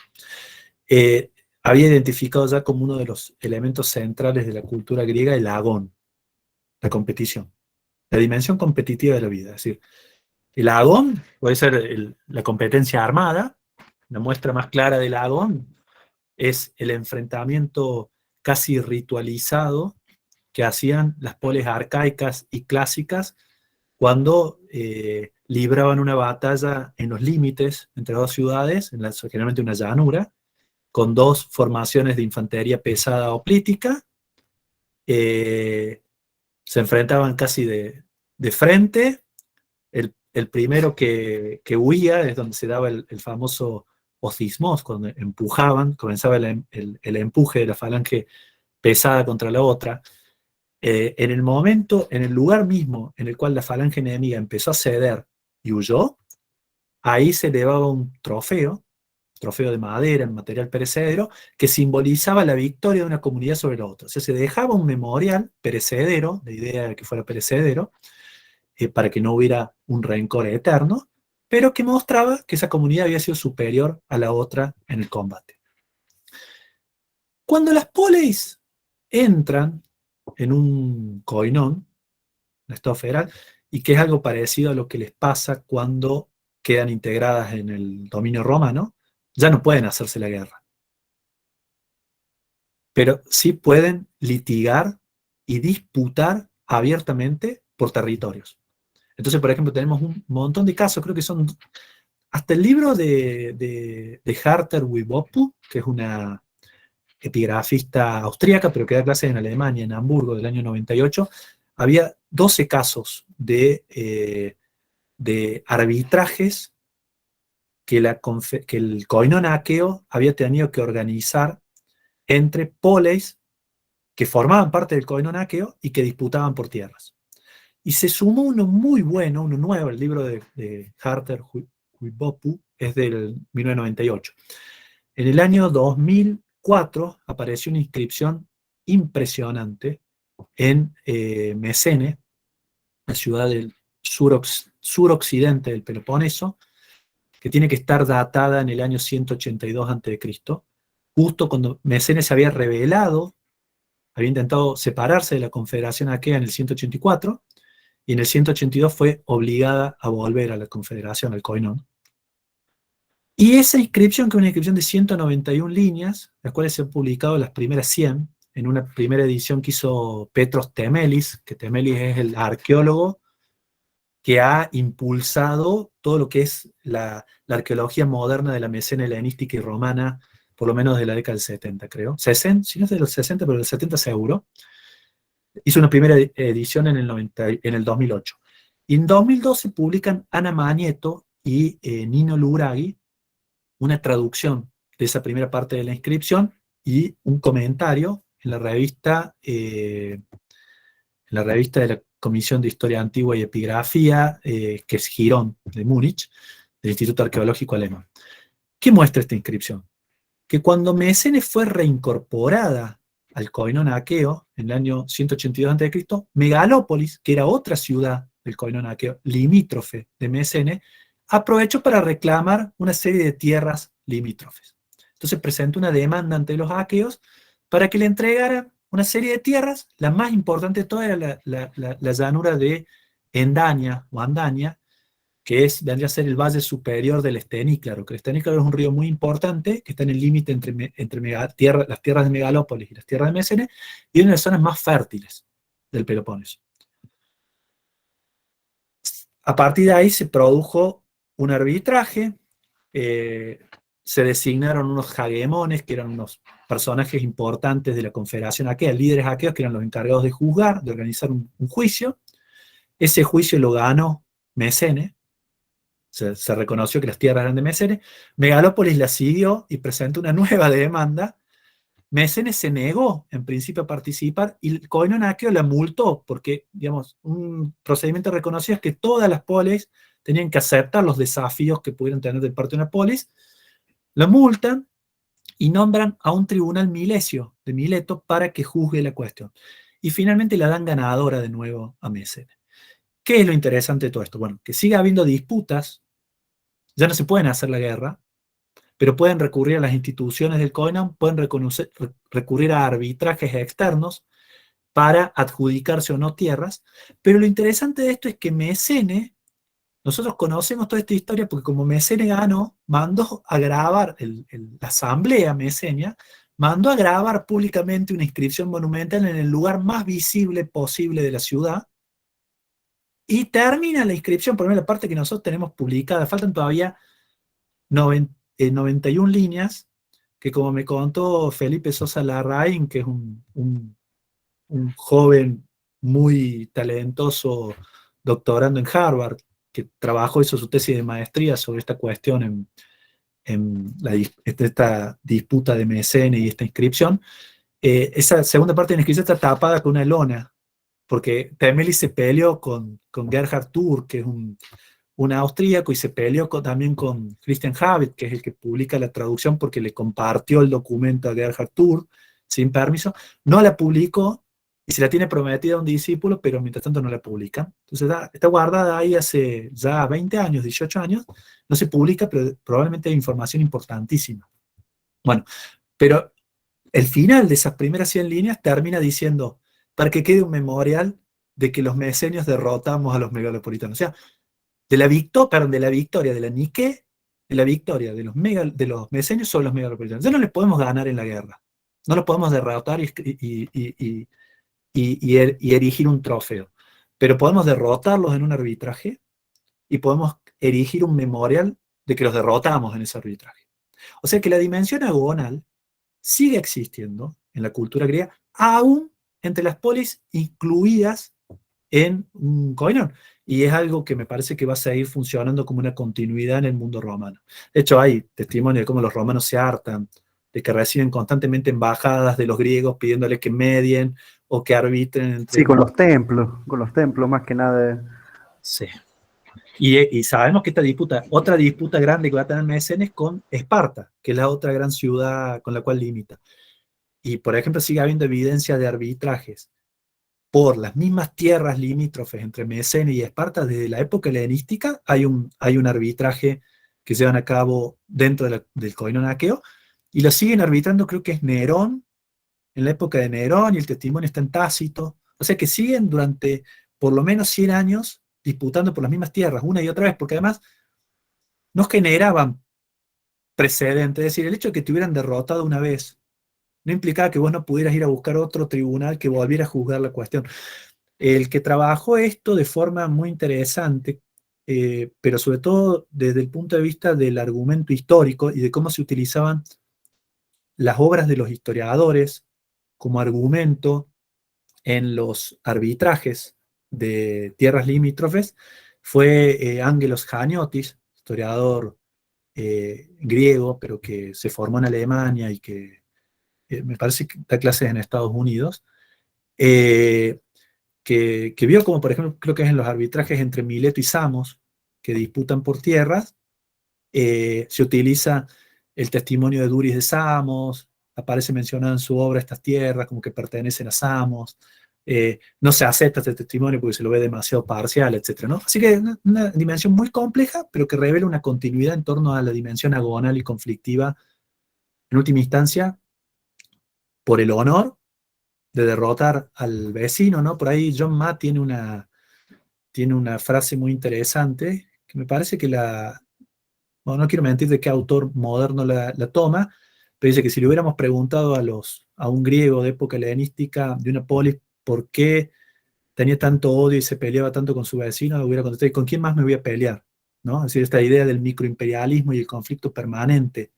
eh, Había identificado ya como uno de los elementos centrales de la cultura griega el agón, la competición, la dimensión competitiva de la vida. Es decir, el agón puede ser la competencia armada. La muestra más clara del agón es el enfrentamiento casi ritualizado que hacían las polis arcaicas y clásicas cuando libraban una batalla en los límites entre dos ciudades, generalmente una llanura, con dos formaciones de infantería pesada hoplítica. eh, Se enfrentaban casi de frente. El primero que huía es donde se daba el famoso ocismos, cuando empujaban, comenzaba el empuje de la falange pesada contra la otra. En el momento, en el lugar mismo en el cual la falange enemiga empezó a ceder y huyó, ahí se elevaba un trofeo de madera, en material perecedero, que simbolizaba la victoria de una comunidad sobre la otra. O sea, se dejaba un memorial perecedero, la idea de que fuera perecedero, para que no hubiera un rencor eterno, pero que mostraba que esa comunidad había sido superior a la otra en el combate. Cuando las poleis entran en un koinón, un estado federal, y que es algo parecido a lo que les pasa cuando quedan integradas en el dominio romano, ya no pueden hacerse la guerra, pero sí pueden litigar y disputar abiertamente por territorios. Entonces, por ejemplo, tenemos un montón de casos, creo que son hasta el libro de Harter Wibopu, que es una epigrafista austríaca, pero que da clases en Alemania, en Hamburgo, del año 98, había 12 casos de arbitrajes que el koinón aqueo había tenido que organizar entre poleis que formaban parte del koinón aqueo y que disputaban por tierras. Y se sumó uno muy bueno, uno nuevo, el libro de Harter Huibopu, es del 1998. En el año 2004 apareció una inscripción impresionante en Mesene, la ciudad del suroccidente del Peloponeso, que tiene que estar datada en el año 182 a.C., justo cuando Mesene se había rebelado, había intentado separarse de la Confederación Aquea en el 184, y en el 182 fue obligada a volver a la Confederación, al Koinón. Y esa inscripción, que es una inscripción de 191 líneas, las cuales se han publicado las primeras 100, en una primera edición que hizo Petros Temelis, que Temelis es el arqueólogo que ha impulsado todo lo que es la arqueología moderna de la Mesena helenística y romana, por lo menos de la década del 70, creo. 60, si no es de los 60, pero del 70 seguro. Hizo una primera edición en el 2008. Y en 2012 publican Ana Magneto y Nino Luraghi una traducción de esa primera parte de la inscripción y un comentario en la revista de la Comisión de Historia Antigua y Epigrafía, que es Girón, de Múnich, del Instituto Arqueológico Alemán. ¿Qué muestra esta inscripción? Que cuando Mesene fue reincorporada al Koinón aqueo en el año 182 a.C., Megalópolis, que era otra ciudad del Koinón aqueo, limítrofe de Mesene, aprovechó para reclamar una serie de tierras limítrofes. Entonces presentó una demanda ante los aqueos para que le entregaran una serie de tierras. La más importante de todas era la llanura de Endania o Andania, que vendría a ser el valle superior del Esteníclaro, que el Esteníclaro es un río muy importante, que está en el límite entre las tierras de Megalópolis y las tierras de Mesene, y una de las zonas más fértiles del Peloponeso. a partir de ahí se produjo un arbitraje, eh, se designaron unos hagemones, que eran unos personajes importantes de la Confederación Aquea, líderes aqueos, que eran los encargados de juzgar, de organizar un juicio. Ese juicio lo ganó Mesene, se reconoció que las tierras eran de Mesene. Megalópolis la siguió y presentó una nueva demanda. Mesene se negó, en principio, a participar y el Koinon Aqueo la multó, porque, digamos, un procedimiento reconocido es que todas las polis tenían que aceptar los desafíos que pudieran tener de parte de una polis. Lo multan y nombran a un tribunal milesio de Mileto para que juzgue la cuestión. Y finalmente la dan ganadora de nuevo a Mesene. ¿Qué es lo interesante de todo esto? Bueno, que sigue habiendo disputas, ya no se pueden hacer la guerra, pero pueden recurrir a las instituciones del Koinon, pueden recurrir a arbitrajes externos para adjudicarse o no tierras, pero lo interesante de esto es que Mesene, nosotros conocemos toda esta historia porque como Mesene ganó, mandó a grabar, la asamblea mesenia, mandó a grabar públicamente una inscripción monumental en el lugar más visible posible de la ciudad, y termina la inscripción, por lo menos la parte que nosotros tenemos publicada, faltan todavía 91 líneas, que como me contó Felipe Sosa Larraín, que es un joven muy talentoso doctorando en Harvard, que trabajó, hizo su tesis de maestría sobre esta cuestión esta disputa de Mesene y esta inscripción. Esa segunda parte de la inscripción está tapada con una lona, porque Temelis se peleó con Gerhard Thur, que es un austríaco, y se peleó también con Christian Habit, que es el que publica la traducción porque le compartió el documento a Gerhard Thur sin permiso. No la publicó y se la tiene prometida a un discípulo, pero mientras tanto no la publica. Entonces está guardada ahí hace ya 20 años, 18 años, no se publica, pero probablemente hay información importantísima. Bueno, pero el final de esas primeras 100 líneas termina diciendo, para que quede un memorial de que los mesenios derrotamos a los megalopolitanos. O sea, de la victoria de la Nike, de la victoria de los mesenios sobre los megalopolitanos. Ya no les podemos ganar en la guerra. No los podemos derrotar y erigir un trofeo. Pero podemos derrotarlos en un arbitraje y podemos erigir un memorial de que los derrotamos en ese arbitraje. O sea que la dimensión agonal sigue existiendo en la cultura griega, aún entre las polis incluidas en un koinon. Y es algo que me parece que va a seguir funcionando como una continuidad en el mundo romano. De hecho, hay testimonio de cómo los romanos se hartan, de que reciben constantemente embajadas de los griegos pidiéndoles que medien o que arbitren Sí, entre... con los templos más que nada. Sí. Y sabemos que otra disputa grande que va a tener Mesenes con Esparta, que es la otra gran ciudad con la cual limita. Y, por ejemplo, sigue habiendo evidencia de arbitrajes por las mismas tierras limítrofes entre Mesene y Esparta. Desde la época helenística hay un arbitraje que se llevan a cabo dentro del Koinon Aqueo, y lo siguen arbitrando, creo que es Nerón, en la época de Nerón, y el testimonio está en Tácito. O sea que siguen durante por lo menos 100 años disputando por las mismas tierras, una y otra vez, porque además no generaban precedentes. Es decir, el hecho de que te hubieran derrotado una vez no implicaba que vos no pudieras ir a buscar otro tribunal que volviera a juzgar la cuestión. El que trabajó esto de forma muy interesante, pero sobre todo desde el punto de vista del argumento histórico y de cómo se utilizaban las obras de los historiadores como argumento en los arbitrajes de tierras limítrofes, fue Ángelos Chaniotis, historiador griego, pero que se formó en Alemania y que me parece que da clases en Estados Unidos, eh, que vio como, por ejemplo, creo que es en los arbitrajes entre Mileto y Samos, que disputan por tierras, se utiliza el testimonio de Duris de Samos, aparece mencionado en su obra estas tierras como que pertenecen a Samos, no se acepta este testimonio porque se lo ve demasiado parcial, etc., ¿no? Así que una dimensión muy compleja, pero que revela una continuidad en torno a la dimensión agonal y conflictiva, en última instancia, por el honor de derrotar al vecino, ¿no? Por ahí John Matt tiene una frase muy interesante, que me parece que bueno, no quiero mentir de qué autor moderno la toma, pero dice que si le hubiéramos preguntado a un griego de época helenística, de una polis, por qué tenía tanto odio y se peleaba tanto con su vecino, hubiera contestado, ¿y con quién más me voy a pelear? ¿No? Es decir, esta idea del microimperialismo y el conflicto permanente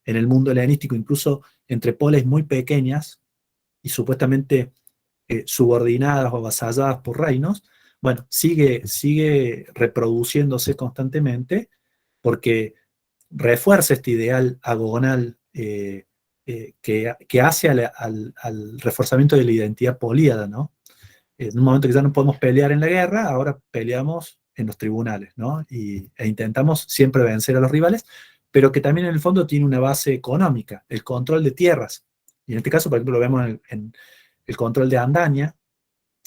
en el mundo helenístico, incluso entre polis muy pequeñas y supuestamente subordinadas o avasalladas por reinos, bueno, sigue reproduciéndose constantemente porque refuerza este ideal agonal que hace al reforzamiento de la identidad políada, ¿no? En un momento que ya no podemos pelear en la guerra, ahora peleamos en los tribunales, ¿no? E intentamos siempre vencer a los rivales, pero que también en el fondo tiene una base económica, el control de tierras. Y en este caso, por ejemplo, lo vemos en el control de Andania,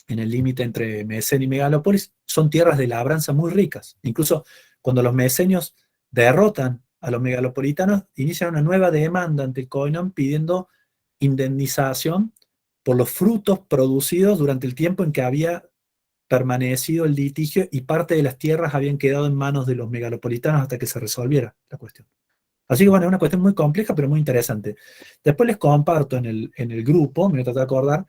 en el límite entre Mesenia y Megalópolis, son tierras de labranza muy ricas. Incluso cuando los mesenios derrotan a los megalopolitanos, inician una nueva demanda ante el Koinon pidiendo indemnización por los frutos producidos durante el tiempo en que había permanecido el litigio y parte de las tierras habían quedado en manos de los megalopolitanos hasta que se resolviera la cuestión. Así que bueno, es una cuestión muy compleja, pero muy interesante. Después les comparto en el grupo, me voy a tratar de acordar,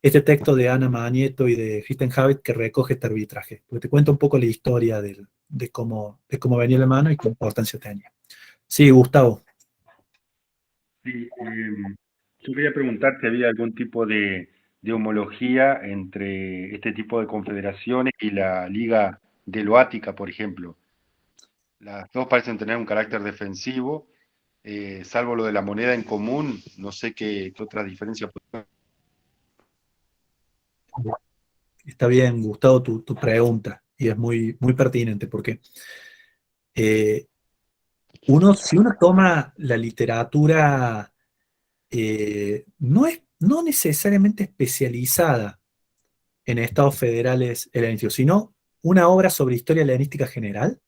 este texto de Ana Magneto y de Kristen Habitt que recoge este arbitraje, porque te cuenta un poco la historia de cómo venía la mano y qué importancia tenía. Sí, Gustavo. Sí, yo quería preguntar si había algún tipo de homología entre este tipo de confederaciones y la Liga Deloática, por ejemplo. Las dos parecen tener un carácter defensivo, salvo lo de la moneda en común, no sé qué otra diferencia. Está bien, Gustavo, tu pregunta, y es muy, muy pertinente, porque eh, si uno toma la literatura no necesariamente especializada en estados federales helenísticos, sino una obra sobre historia helenística general,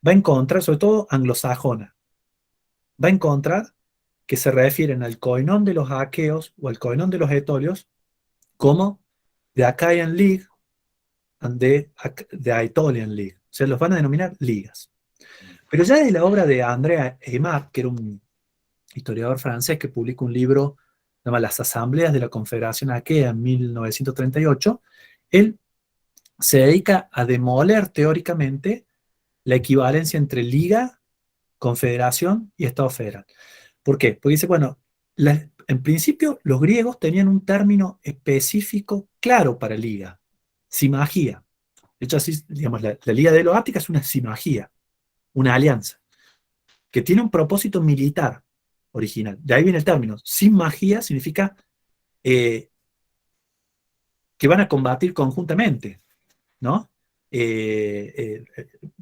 va a encontrar, sobre todo anglosajona, va a encontrar que se refieren al koinón de los aqueos o al koinón de los etolios como the Achaean League and the Aetolian League. O sea, los van a denominar ligas. Pero ya desde la obra de André Aimard, que era un historiador francés que publica un libro llamado Las Asambleas de la Confederación Aquea en 1938, él se dedica a demoler teóricamente la equivalencia entre liga, confederación y Estado federal. ¿Por qué? Porque dice, bueno, en principio los griegos tenían un término específico claro para liga, simagía. De hecho, así, digamos, la Liga de los Áticas es una simagía, una alianza, que tiene un propósito militar original. De ahí viene el término. Sin magía significa eh, que van a combatir conjuntamente, ¿no?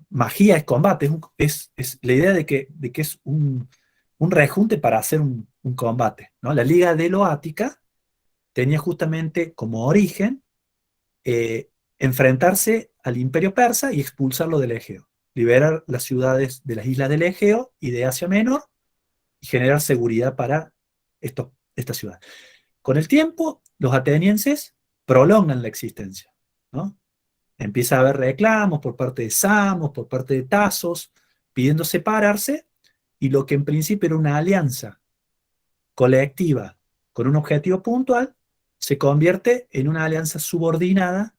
Magia es combate, es la idea de que es un rejunte para hacer un combate, ¿no? La Liga de Loática tenía justamente como origen enfrentarse al Imperio Persa y expulsarlo del Egeo, liberar las ciudades de las islas del Egeo y de Asia Menor y generar seguridad para estas ciudades. Con el tiempo, los atenienses prolongan la existencia, ¿no? Empieza a haber reclamos por parte de Samos, por parte de Tasos, pidiendo separarse, y lo que en principio era una alianza colectiva con un objetivo puntual, se convierte en una alianza subordinada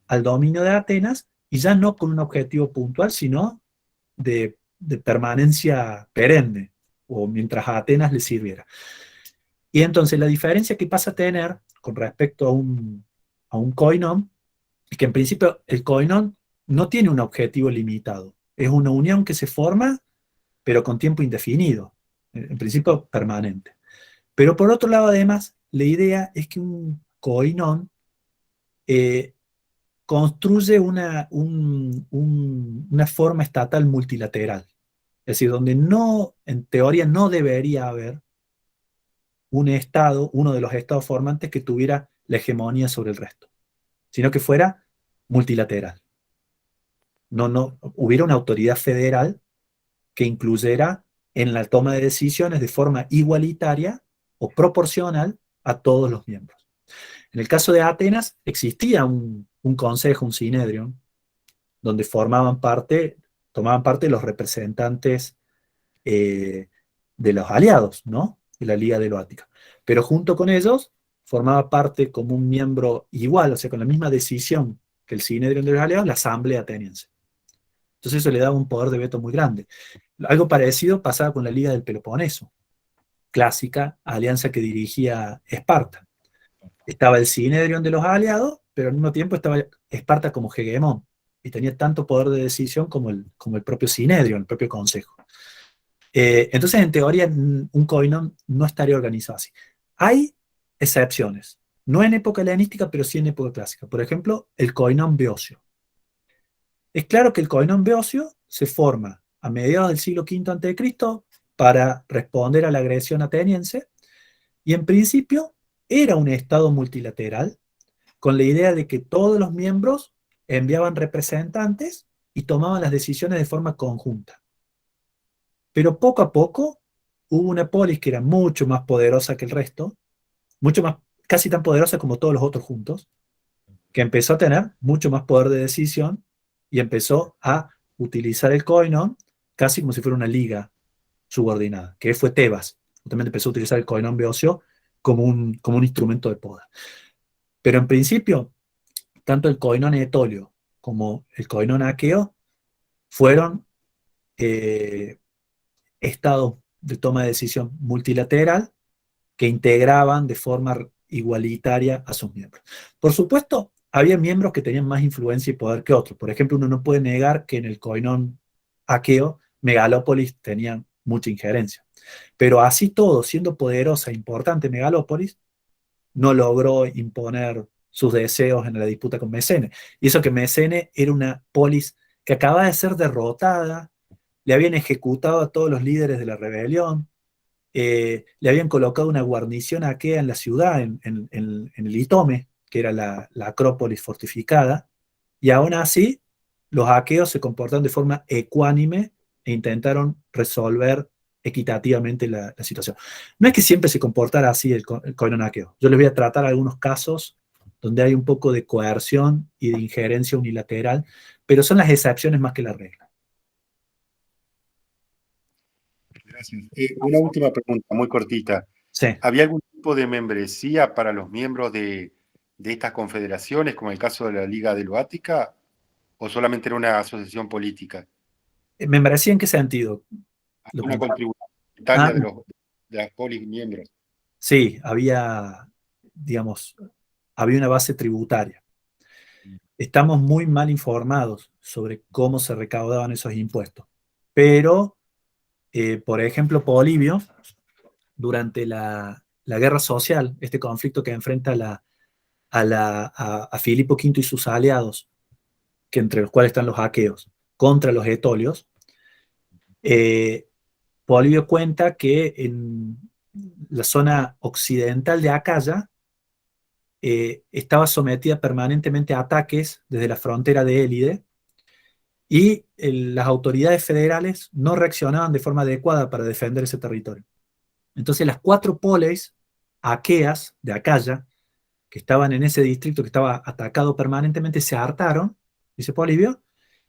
al dominio de Atenas, y ya no con un objetivo puntual, sino de permanencia perenne, o mientras a Atenas le sirviera. Y entonces la diferencia que pasa a tener con respecto a un koinon es que en principio el koinon no tiene un objetivo limitado. Es una unión que se forma, pero con tiempo indefinido, en principio permanente. Pero por otro lado, además, la idea es que un koinon construye una forma estatal multilateral. Es decir, donde no, en teoría, no debería haber un Estado, uno de los Estados formantes que tuviera la hegemonía sobre el resto, sino que fuera multilateral. No hubiera una autoridad federal que incluyera en la toma de decisiones de forma igualitaria o proporcional a todos los miembros. En el caso de Atenas existía un consejo, un Synedrion, donde tomaban parte los representantes de los aliados, ¿no? De la Liga de Loática. Pero junto con ellos formaba parte como un miembro igual, o sea, con la misma decisión que el Sinedrion de los aliados, la Asamblea ateniense. Entonces eso le daba un poder de veto muy grande. Algo parecido pasaba con la Liga del Peloponeso, clásica alianza que dirigía Esparta. Estaba el Sinedrion de los aliados, pero al mismo tiempo estaba Esparta como hegemón, y tenía tanto poder de decisión como el propio Sinedrion, el propio consejo. Entonces, en teoría, un koinon no estaría organizado así. Hay excepciones, no en época helenística, pero sí en época clásica. Por ejemplo, el koinon beocio. Es claro que el koinon beocio se forma a mediados del siglo V a.C. para responder a la agresión ateniense, y en principio era un estado multilateral, con la idea de que todos los miembros enviaban representantes y tomaban las decisiones de forma conjunta. Pero poco a poco hubo una polis que era mucho más poderosa que el resto, mucho más, casi tan poderosa como todos los otros juntos, que empezó a tener mucho más poder de decisión y empezó a utilizar el koinon casi como si fuera una liga subordinada, que fue Tebas. Justamente empezó a utilizar el koinon beocio como un instrumento de poder. Pero en principio, tanto el koinon etolio como el koinon aqueo fueron estados de toma de decisión multilateral que integraban de forma igualitaria a sus miembros. Por supuesto, había miembros que tenían más influencia y poder que otros. Por ejemplo, uno no puede negar que en el koinon aqueo, Megalópolis tenía mucha injerencia. Pero así todo, siendo poderosa e importante Megalópolis, no logró imponer sus deseos en la disputa con Mesene. Y eso que Mesene era una polis que acababa de ser derrotada, le habían ejecutado a todos los líderes de la rebelión, le habían colocado una guarnición aquea en la ciudad, en el Itome, que era la acrópolis fortificada, y aún así los aqueos se comportaron de forma ecuánime e intentaron resolver equitativamente la situación. No es que siempre se comportara así el koinon aqueo. Yo les voy a tratar algunos casos donde hay un poco de coerción y de injerencia unilateral, pero son las excepciones más que la regla. Gracias. Una última pregunta, muy cortita. Sí. ¿Había algún tipo de membresía para los miembros de estas confederaciones, como el caso de la Liga de Loática, o solamente era una asociación política? ¿Membresía en qué sentido? Una contribución Ah, de las polis miembros. sí, había, digamos, había una base tributaria. Estamos muy mal informados sobre cómo se recaudaban esos impuestos. Pero, por ejemplo, Polibio, durante la guerra social, este conflicto que enfrenta a Filipo V y sus aliados, que entre los cuales están los aqueos, contra los etolios, Polibio cuenta que en la zona occidental de Acaya estaba sometida permanentemente a ataques desde la frontera de Élide, y las autoridades federales no reaccionaban de forma adecuada para defender ese territorio. Entonces las 4 poleis aqueas de Acaya, que estaban en ese distrito que estaba atacado permanentemente, se hartaron, dice Polibio,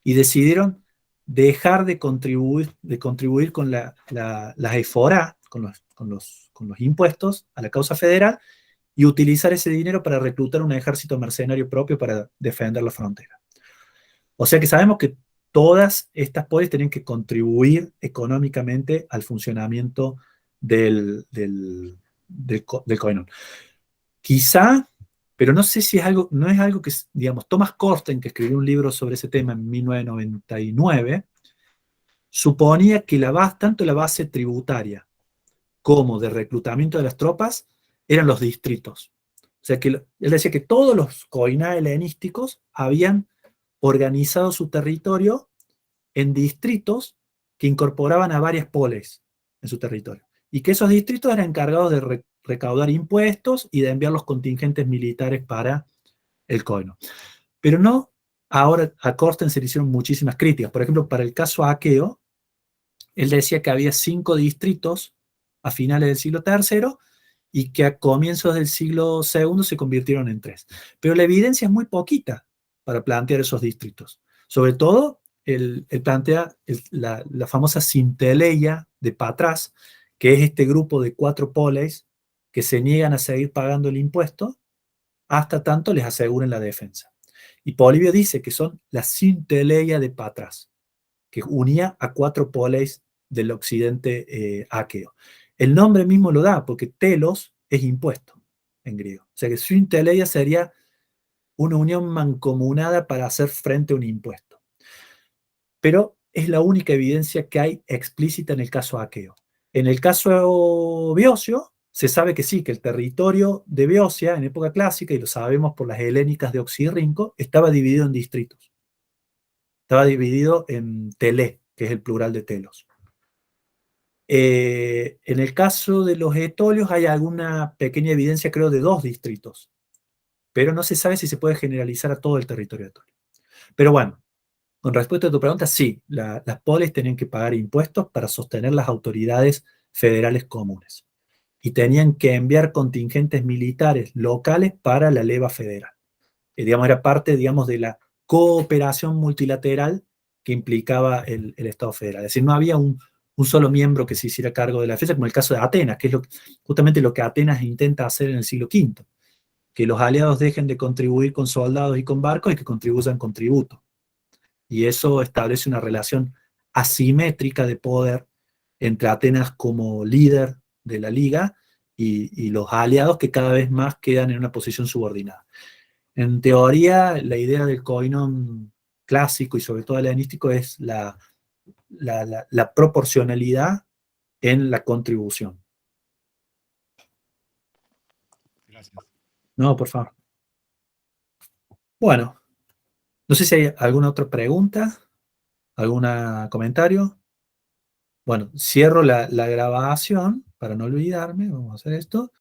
y decidieron dejar de contribuir con las eforá, con los impuestos a la causa federal, y utilizar ese dinero para reclutar un ejército mercenario propio para defender la frontera. O sea que sabemos que todas estas polis tienen que contribuir económicamente al funcionamiento del koinon. Quizá, pero no sé si es algo, no es algo que, digamos, Thomas Corsten, que escribió un libro sobre ese tema en 1999, suponía que tanto la base tributaria como de reclutamiento de las tropas eran los distritos. O sea que él decía que todos los koiná helenísticos habían organizado su territorio en distritos que incorporaban a varias polis en su territorio, y que esos distritos eran encargados de recaudar impuestos y de enviar los contingentes militares para el koinon. Pero no, ahora a Corsten se le hicieron muchísimas críticas. Por ejemplo, para el caso aqueo, él decía que había 5 distritos a finales del siglo III y que a comienzos del siglo II se convirtieron en 3. Pero la evidencia es muy poquita para plantear esos distritos. Sobre todo, él plantea la famosa Sinteleia de Patras, que es este grupo de 4 poleis que se niegan a seguir pagando el impuesto hasta tanto les aseguren la defensa. Y Polibio dice que son la Synteleia de Patras, que unía a 4 poleis del occidente aqueo. El nombre mismo lo da, porque telos es impuesto en griego. O sea que Synteleia sería una unión mancomunada para hacer frente a un impuesto. Pero es la única evidencia que hay explícita en el caso aqueo. En el caso beocio, se sabe que sí, que el territorio de Beocia en época clásica, y lo sabemos por las helénicas de Oxirrinco, estaba dividido en distritos. Estaba dividido en telé, que es el plural de telos. En el caso de los etolios hay alguna pequeña evidencia, creo, de 2 distritos, pero no se sabe si se puede generalizar a todo el territorio etolio. Pero bueno, con respecto a tu pregunta, sí, las polis tenían que pagar impuestos para sostener las autoridades federales comunes. Y tenían que enviar contingentes militares locales para la leva federal. Digamos, era parte, digamos, de la cooperación multilateral que implicaba el Estado federal. Es decir, no había un solo miembro que se hiciera cargo de la defensa, como el caso de Atenas, que es justamente lo que Atenas intenta hacer en el siglo V, que los aliados dejen de contribuir con soldados y con barcos y que contribuyan con tributo. Y eso establece una relación asimétrica de poder entre Atenas como líder de la liga y los aliados que cada vez más quedan en una posición subordinada. En teoría, la idea del koinon clásico y sobre todo helenístico es la proporcionalidad en la contribución. Gracias. No, por favor. Bueno, no sé si hay alguna otra pregunta, algún comentario. Bueno, cierro la grabación para no olvidarme. Vamos a hacer esto.